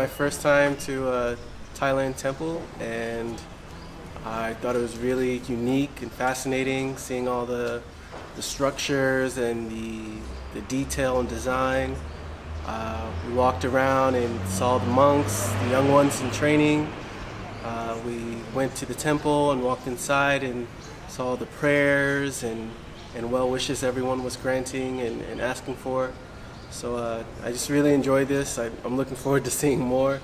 my first time to a Thailand temple, and I thought it was really unique and fascinating, seeing all the structures and the detail and design. We walked around and saw the monks, the young ones in training. We went to the temple and walked inside and saw the prayers and well wishes everyone was granting and asking for. So I just really enjoyed this. I'm looking forward to seeing more.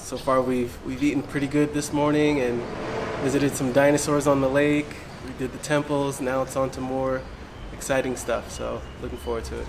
So far we've eaten pretty good this morning and visited some dinosaurs on the lake. We did the temples. Now it's on to more exciting stuff. So looking forward to it.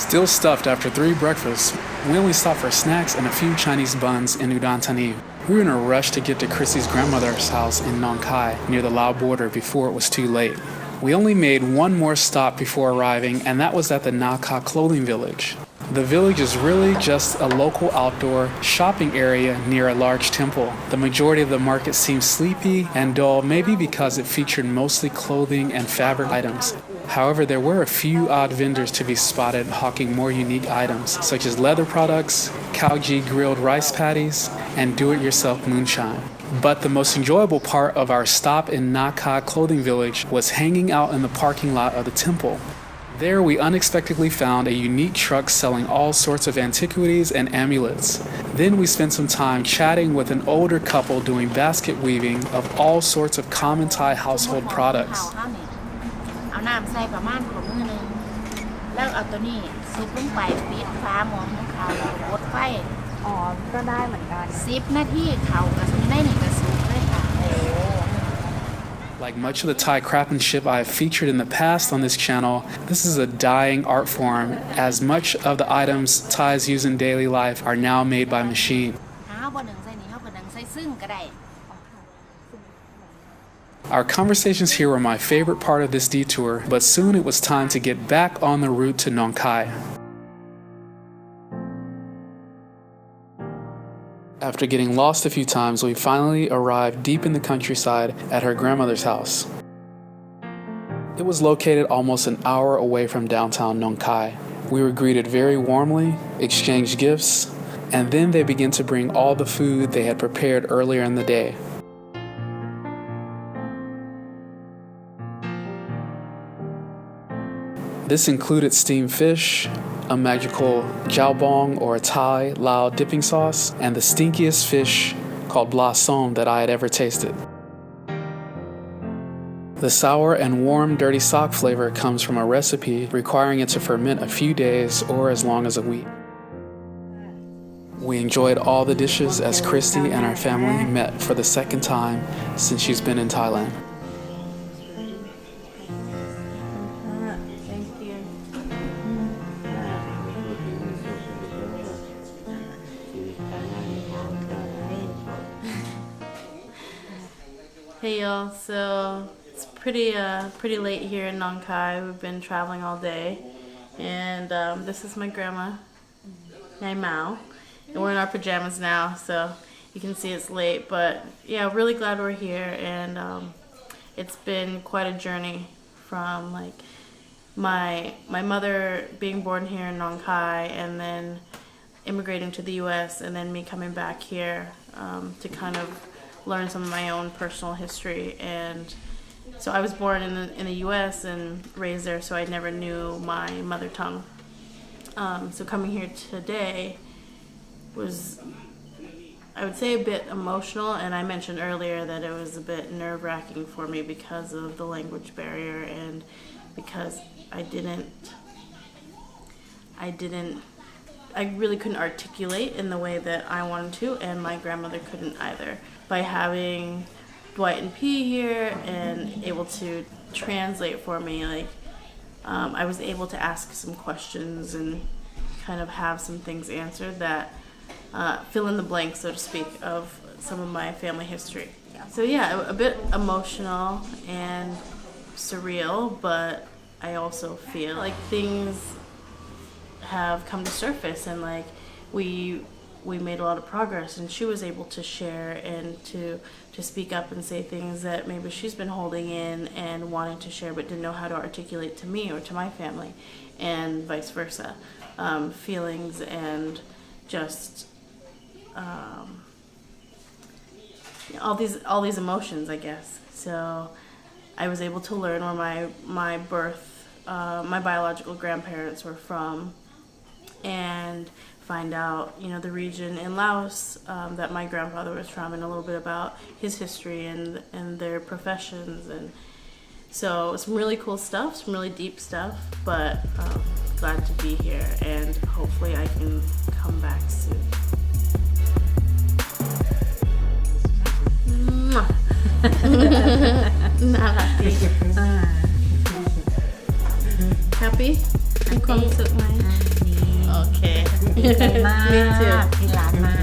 Still stuffed after 3 breakfasts, we only stopped for snacks and a few Chinese buns in Udon Thani. We were in a rush to get to Christy's grandmother's house in Nong Khai, near the Lao border, before it was too late. We only made one more stop before arriving, and that was at the Na Kha clothing village. The village is really just a local outdoor shopping area near a large temple. The majority of the market seemed sleepy and dull, maybe because it featured mostly clothing and fabric items. However, there were a few odd vendors to be spotted hawking more unique items, such as leather products, Khao grilled rice patties, and do-it-yourself moonshine. But the most enjoyable part of our stop in Na Kha clothing village was hanging out in the parking lot of the temple. There we unexpectedly found a unique truck selling all sorts of antiquities and amulets. Then we spent some time chatting with an older couple doing basket weaving of all sorts of common Thai household products. เอาน้ำใส่ประมาณขวดมือนึงแล้วเอาตัวนี้ซุปลงไปปิดฟ้าหม้อของเขากดไฟอ๋อก็ได้เหมือนกัน10 นาทีเขาก็สุกได้นี่ก็สุกเลยค่ะ Like much of the Thai craftsmanship I have featured in the past on this channel, this is a dying art form, as much of the items Thais use in daily life are now made by machine. Our conversations here were my favorite part of this detour, but soon it was time to get back on the route to Nong Khai. After getting lost a few times, we finally arrived deep in the countryside at her grandmother's house. It was located almost an hour away from downtown Nong Khai. We were greeted very warmly, exchanged gifts, and then they began to bring all the food they had prepared earlier in the day. This included steamed fish, a magical jiaobong or a Thai Lao dipping sauce, and the stinkiest fish called bla som that I had ever tasted. The sour and warm dirty sock flavor comes from a recipe requiring it to ferment a few days or as long as a week. We enjoyed all the dishes as Christy and our family met for the second time since she's been in Thailand. Hey y'all, so it's pretty late here in Nong Khai. We've been traveling all day, and this is my grandma, Nai Mao, and we're in our pajamas now, so you can see it's late, but yeah, really glad we're here, and it's been quite a journey from like my mother being born here in Nong Khai and then immigrating to the US and then me coming back here to kind of learn some of my own personal history and So I was born in the U.S. and raised there, so I never knew my mother tongue. So coming here today was, I would say, a bit emotional, and I mentioned earlier that it was a bit nerve-wracking for me because of the language barrier and because I really couldn't articulate in the way that I wanted to, and my grandmother couldn't either. By having Dwight and P here and able to translate for me, like I was able to ask some questions and kind of have some things answered that fill in the blanks, so to speak, of some of my family history. So yeah, a bit emotional and surreal, but I also feel like things have come to surface, and like we made a lot of progress, and she was able to share and to speak up and say things that maybe she's been holding in and wanting to share but didn't know how to articulate to me or to my family, and vice versa. Feelings and just all these emotions, I guess. So I was able to learn where my biological grandparents were from, and find out, the region in Laos that my grandfather was from, and a little bit about his history and their professions. And so some really cool stuff, some really deep stuff, but glad to be here, and hopefully I can come back soon. Happy? มีความสุขไหม โอเค ดีใจมาก Me too ที่ร้านมา